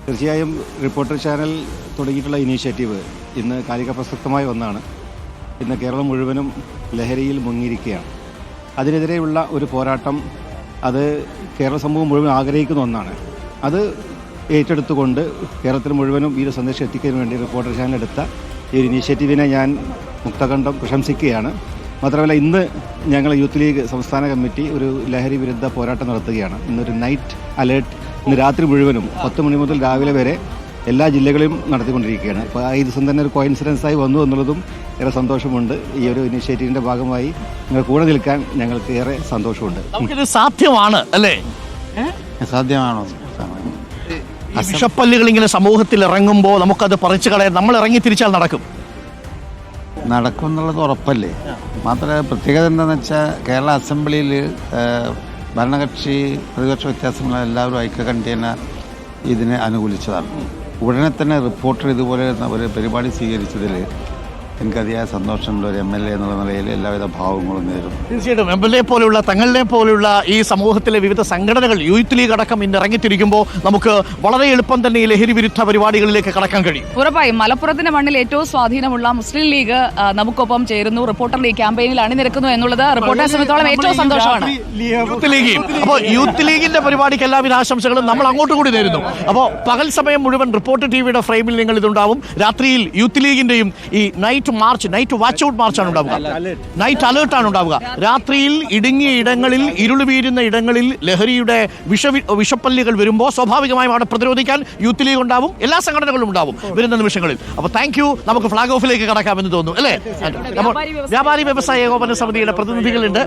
തീർച്ചയായും reporter channel തുടങ്ങിയിട്ടുള്ള initiative ഇന്ന് കാലിക പ്രസക്തമായ ഒന്നാണ്. ഇന്ന് കേരളം മുഴുവനും ലഹരിയിൽ മുങ്ങിയിരിക്കുകയാണ്. അതിനെതിരെയുള്ള ഒരു പോരാട്ടം അത് കേരള സമൂഹം മുഴുവൻ ആഗ്രഹിക്കുന്ന ഒന്നാണ്. അത് ഏറ്റെടുത്തുകൊണ്ട് കേരളത്തിൽ മുഴുവനും ഈ ഒരു സന്ദേശം എത്തിക്കുന്നതിന് വേണ്ടി റിപ്പോർട്ടർ ചാനൽ എടുത്ത ഈ ഒരു ഇനീഷ്യേറ്റീവിനെ ഞാൻ മുക്തകണ്ഠം പ്രശംസിക്കുകയാണ്. മാത്രമല്ല, ഇന്ന് ഞങ്ങൾ യൂത്ത് ലീഗ് സംസ്ഥാന കമ്മിറ്റി ഒരു ലഹരി വിരുദ്ധ പോരാട്ടം നടത്തുകയാണ്. ഇന്നൊരു നൈറ്റ് അലേർട്ട് ഇന്ന് രാത്രി മുഴുവനും 10 മണി മുതൽ രാവിലെ വരെ എല്ലാ ജില്ലകളിലും നടത്തിക്കൊണ്ടിരിക്കുകയാണ്. അപ്പോൾ ഈ ദിവസം തന്നെ ഒരു കോയിൻസിഡൻസായി വന്നു എന്നുള്ളതും ഏറെ സന്തോഷമുണ്ട്. ഈ ഒരു ഇനിഷ്യേറ്റീവിൻ്റെ ഭാഗമായി നിങ്ങൾ കൂടെ നിൽക്കാൻ ഞങ്ങൾക്ക് ഏറെ സന്തോഷമുണ്ട്. നമുക്കിത് സാധ്യമാണ് അല്ലേ? സാധ്യമാണോ? വിഷപ്പല്ലുകൾ ഇങ്ങനെ സമൂഹത്തിൽ ഇറങ്ങുമ്പോൾ നമുക്കത് പറിച്ചു കളയാൻ നമ്മൾ ഇറങ്ങി തിരിച്ചാൽ നടക്കും എന്നുള്ളത് ഉറപ്പല്ലേ. മാത്രമല്ല പ്രത്യേകത എന്താണെന്ന് വെച്ചാൽ കേരള അസംബ്ലിയിൽ ഭരണകക്ഷി പ്രതിപക്ഷ വ്യത്യാസമുള്ള എല്ലാവരും ഐക്യകണ്ഠേന ഇതിനെ അനുകൂലിച്ചതാണ്. ഉടനെ തന്നെ റിപ്പോർട്ടർ ഇതുപോലെ ഒരു പരിപാടി സ്വീകരിച്ചതിൽ എനിക്ക് അതിയായ സന്തോഷമുള്ള ഒരു MLA എന്നുള്ള നിലയിൽ എല്ലാവിധ ഭാവങ്ങളും നേരും. തീർച്ചയായിട്ടും MLA പോലെയുള്ള തങ്ങളുടെ പോലെയുള്ള ഈ സമൂഹത്തിലെ വിവിധ സംഘടനകൾ യൂത്ത് ലീഗ് അടക്കം ഇന്ന് ഇറങ്ങിത്തിരിക്കുമ്പോൾ നമുക്ക് വളരെ എളുപ്പം തന്നെ ഈ ലഹരി വിരുദ്ധ പരിപാടികളിലേക്ക് കടക്കാൻ കഴിയും. ഉറപ്പായും മലപ്പുറത്തിന്റെ മണ്ണിൽ ഏറ്റവും സ്വാധീനമുള്ള മുസ്ലിം ലീഗ് നമുക്കൊപ്പം ചേരുന്നു, റിപ്പോർട്ടർ ലീഗ് ക്യാമ്പയിനിൽ അണിനിരക്കുന്നു എന്നുള്ളത് റിപ്പോർട്ടറെ സംബന്ധിച്ചോളം ഏറ്റവും സന്തോഷമാണ്. യൂത്ത് ലീഗ് അപ്പോൾ യൂത്ത് ലീഗിന്റെ പരിപാടിക്ക് എല്ലാവിധ ആശംസകളും നമ്മൾ അങ്ങോട്ട് കൂടി നേരുന്നു. അപ്പോൾ പകൽ സമയം മുഴുവൻ റിപ്പോർട്ടർ TVയുടെ ഫ്രെയിമിൽ നിങ്ങൾ ഇതുണ്ടാവും. രാത്രിയിൽ യൂത്ത് ലീഗിന്റെയും ഈ നൈറ്റ് വാച്ച് ഔട്ട് മാർച്ചാണ് ഉണ്ടാവുക, നൈറ്റ് അലേർട്ടാണ് ഉണ്ടാവുക. രാത്രിയിൽ ഇടുങ്ങിയ ഇടങ്ങളിൽ, ഇരുള് വീഴുന്ന ഇടങ്ങളിൽ ലഹരിയുടെ വിഷപ്പല്ലുകൾ വരുമ്പോൾ സ്വാഭാവികമായും അവിടെ പ്രതിരോധിക്കാൻ യൂത്ത് ലീഗ് ഉണ്ടാവും, എല്ലാ സംഘടനകളും ഉണ്ടാവും വരുന്ന നിമിഷങ്ങളിൽ. അപ്പോൾ താങ്ക് യു. നമുക്ക് ഫ്ലാഗ് ഓഫിലേക്ക് കടക്കാമെന്ന് തോന്നുന്നു അല്ലേ? വ്യാപാരി വ്യവസായ ഏകോപന സമിതിയുടെ പ്രതിനിധികളുണ്ട്.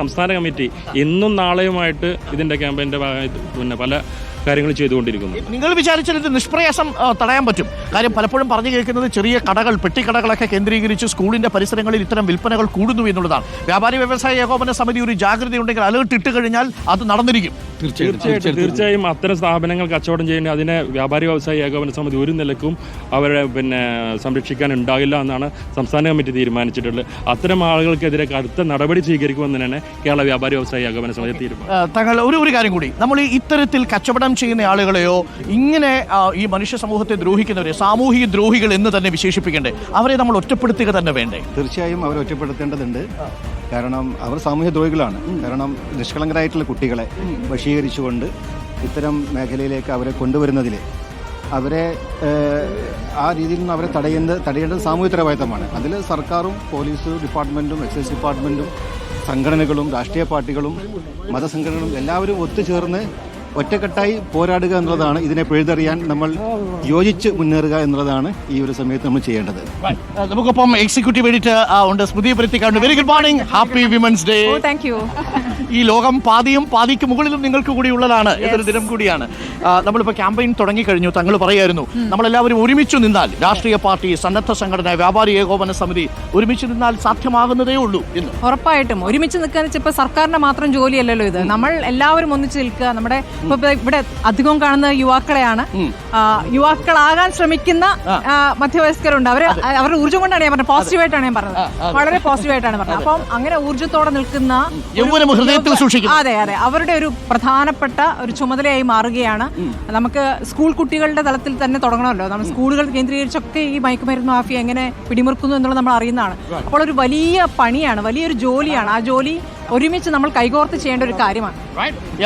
സംസ്ഥാന കമ്മിറ്റി ഇന്നും നാളെയുമായിട്ട് ഇതിന്റെ ക്യാമ്പയിന്റെ ഭാഗമായിട്ട് പല കാര്യങ്ങൾ ചെയ്തുകൊണ്ടിരിക്കുന്നു. നിങ്ങൾ വിചാരിച്ചാൽ ഇത് നിഷ്പ്രയാസം തടയാൻ പറ്റും. കാര്യം പലപ്പോഴും പറഞ്ഞു കേൾക്കുന്നത് ചെറിയ കടകൾ, പെട്ടിക്കടകളൊക്കെ കേന്ദ്രീകരിച്ച് സ്കൂളിന്റെ പരിസരങ്ങളിൽ ഇത്തരം വിൽപ്പനകൾ കൂടുന്നു എന്നുള്ളതാണ്. വ്യാപാരി വ്യവസായ ഏകോപന സമിതി ഒരു ജാഗ്രതയുണ്ടെങ്കിൽ അലേർട്ട് ഇട്ട് കഴിഞ്ഞാൽ അത് നടന്നിരിക്കും. തീർച്ചയായും അത്തരം സ്ഥാപനങ്ങൾ കച്ചവടം ചെയ്യേണ്ട അതിനെ വ്യാപാരി വ്യവസായ ഏകോപന സമിതി ഒരു നിലക്കും അവരെ സംരക്ഷിക്കാൻ ഉണ്ടാകില്ല എന്നാണ് സംസ്ഥാന കമ്മിറ്റി തീരുമാനിച്ചിട്ടുള്ളത്. അത്തരം ആളുകൾക്കെതിരെ കടുത്ത നടപടി സ്വീകരിക്കുമെന്ന് തന്നെയാണ് കേരള വ്യാപാരി വ്യവസായ ഏകോപന സമിതി തീരുമാനം. താങ്കൾ ഒരു കാര്യം കൂടി, നമ്മൾ ഇത്തരത്തിൽ കച്ചവടം ചെയ്യുന്ന ആളുകളെയോ ഇങ്ങനെ ഈ മനുഷ്യ സമൂഹത്തെ ദ്രോഹിക്കുന്നവരെ സാമൂഹിക ദ്രോഹികൾ എന്ന് തന്നെ വിശേഷിപ്പിക്കേണ്ടേ? അവരെ നമ്മൾ ഒറ്റപ്പെടുത്തുക തന്നെ വേണ്ടേ? തീർച്ചയായും അവരെ ഒറ്റപ്പെടുത്തേണ്ടതുണ്ട്. കാരണം അവർ സാമൂഹ്യ ദ്രോഹികളാണ്. കാരണം നിഷ്കളങ്കരായിട്ടുള്ള കുട്ടികളെ വശീകരിച്ചുകൊണ്ട് ഇത്തരം മേഖലയിലേക്ക് അവരെ കൊണ്ടുവരുന്നതിൽ അവരെ ആ രീതിയിൽ നിന്ന് അവരെ തടയേണ്ടത് സാമൂഹ്യ ഉത്തരവാദിത്തമാണ്. അതിൽ സർക്കാരും പോലീസ് ഡിപ്പാർട്ട്മെൻറ്റും എക്സൈസ് ഡിപ്പാർട്ട്മെൻറ്റും സംഘടനകളും രാഷ്ട്രീയ പാർട്ടികളും മതസംഘടനകളും എല്ലാവരും ഒത്തുചേർന്ന് ഒറ്റക്കെട്ടായി പോരാടുക എന്നുള്ളതാണ്. ഇതിനെ പിഴുതെറിയാൻ നമ്മൾ യോജിച്ച് മുന്നേറുക എന്നുള്ളതാണ് ഈ ഒരു സമയത്ത് നമ്മൾ ചെയ്യേണ്ടത്. നമുക്കിപ്പം എക്സിക്യൂട്ടീവ് എഡിറ്റർ ഉണ്ട് Smruthi Paruthikad. Very good morning, happy women's day. Thank you. ഈ ലോകം പാതിക്ക് മുകളിലും നിങ്ങൾക്ക് കൂടി ഉള്ളതാണ്. ഇതൊരു ദിനം കൂടിയാണ്. നമ്മളിപ്പോൾ ക്യാമ്പയിൻ തുടങ്ങിക്കഴിഞ്ഞു. തങ്ങൾ പറയായിരുന്നു നമ്മളെല്ലാവരും ഒരുമിച്ച് നിന്നാൽ, രാഷ്ട്രീയ പാർട്ടി, സന്നദ്ധ സംഘടന, വ്യാപാരി ഏകോപന സമിതി ഒരുമിച്ച് നിന്നാൽ സാധ്യമാകുന്നതേ ഉള്ളൂ എന്ന്. ഉറപ്പായിട്ടും ഒരുമിച്ച് നിൽക്കുക ഇപ്പൊ സർക്കാരിന്റെ മാത്രം ജോലിയല്ലല്ലോ ഇത്. നമ്മൾ എല്ലാവരും ഒന്നിച്ച് നിൽക്കുക. നമ്മുടെ ഇപ്പൊ ഇവിടെ അധികം കാണുന്ന യുവാക്കളെയാണ്. യുവാക്കളാകാൻ ശ്രമിക്കുന്ന മധ്യവയസ്കരുണ്ട്. അവരുടെ ഊർജ്ജം കൊണ്ടാണ് ഞാൻ പറഞ്ഞത്, പോസിറ്റീവായിട്ടാണ് ഞാൻ പറഞ്ഞത്, വളരെ പോസിറ്റീവായിട്ടാണ് പറഞ്ഞത്. അപ്പം അങ്ങനെ ഊർജ്ജത്തോടെ നിൽക്കുന്ന അതെ അവരുടെ ഒരു പ്രധാനപ്പെട്ട ഒരു ചുമതലയായി മാറുകയാണ്. നമുക്ക് സ്കൂൾ കുട്ടികളുടെ തലത്തിൽ തന്നെ തുടങ്ങണമല്ലോ. നമ്മൾ സ്കൂളുകൾ കേന്ദ്രീകരിച്ചൊക്കെ ഈ മയക്കുമരുന്ന് മാഫിയ എങ്ങനെ പിടിമുറുക്കുന്നു എന്നുള്ളത് നമ്മൾ അറിയുന്നതാണ്. അപ്പോൾ ഒരു വലിയ പണിയാണ്, വലിയൊരു ജോലിയാണ്. ആ ജോലി ഒരുമിച്ച് നമ്മൾ കൈകോർത്ത് ചെയ്യേണ്ട ഒരു കാര്യമാണ്.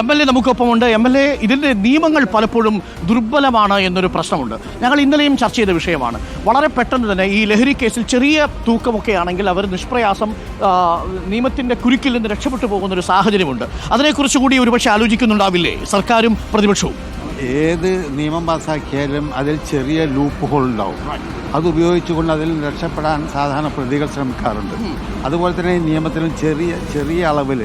MLA നമുക്കൊപ്പമുണ്ട്. MLA, ഇതിന്റെ നിയമങ്ങൾ പലപ്പോഴും ദുർബലമാണ് എന്നൊരു പ്രശ്നമുണ്ട്. ഞങ്ങൾ ഇന്നലെയും ചർച്ച ചെയ്ത വിഷയമാണ്. വളരെ പെട്ടെന്ന് തന്നെ ഈ ലഹരി കേസിൽ ചെറിയ തൂക്കമൊക്കെ ആണെങ്കിൽ അവർ നിഷ്പ്രയാസം നിയമത്തിന്റെ കുരുക്കിൽ നിന്ന് രക്ഷപ്പെട്ടു പോകുന്ന ഒരു സാഹചര്യമുണ്ട്. അതിനെക്കുറിച്ച് കൂടി ഒരുപക്ഷെ ആലോചിക്കുന്നുണ്ടാവില്ലേ സർക്കാരും പ്രതിപക്ഷവും? ഏത് നിയമം പാസ്സാക്കിയാലും അതിൽ ചെറിയ ലൂപ്പ് ഹോൾ ഉണ്ടാവും. അത് ഉപയോഗിച്ചുകൊണ്ട് അതിൽ രക്ഷപ്പെടാൻ സാധാരണ പ്രതികൾ ശ്രമിക്കാറുണ്ട്. അതുപോലെ തന്നെ ഈ നിയമത്തിലും ചെറിയ അളവിൽ,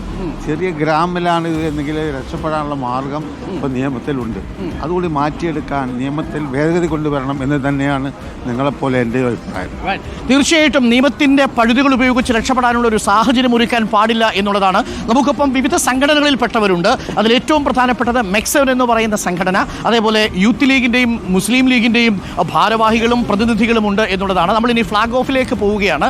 ചെറിയ ഗ്രാമിലാണ് ഇത് എന്നെങ്കിൽ രക്ഷപ്പെടാനുള്ള മാർഗം ഇപ്പോൾ നിയമത്തിലുണ്ട്. അതുകൂടി മാറ്റിയെടുക്കാൻ നിയമത്തിൽ ഭേദഗതി കൊണ്ടുവരണം എന്ന് തന്നെയാണ് നിങ്ങളെപ്പോലെ എൻ്റെ അഭിപ്രായം. തീർച്ചയായിട്ടും നിയമത്തിന്റെ പഴുതുകൾ ഉപയോഗിച്ച് രക്ഷപ്പെടാനുള്ള ഒരു സാഹചര്യം ഒരുക്കാൻ പാടില്ല എന്നുള്ളതാണ്. നമുക്കൊപ്പം വിവിധ സംഘടനകളിൽപ്പെട്ടവരുണ്ട്. അതിൽ ഏറ്റവും പ്രധാനപ്പെട്ടത് മെക്സവൻ എന്ന് പറയുന്ന സംഘടന, അതേപോലെ യൂത്ത് ലീഗിന്റെയും മുസ്ലിം ലീഗിന്റെയും ഭാരവാഹികളും പ്രതിനിധികളും ഉണ്ട് എന്നുള്ളതാണ്. നമ്മൾ ഇനി ഫ്ലാഗ് ഓഫിലേക്ക് പോവുകയാണ്.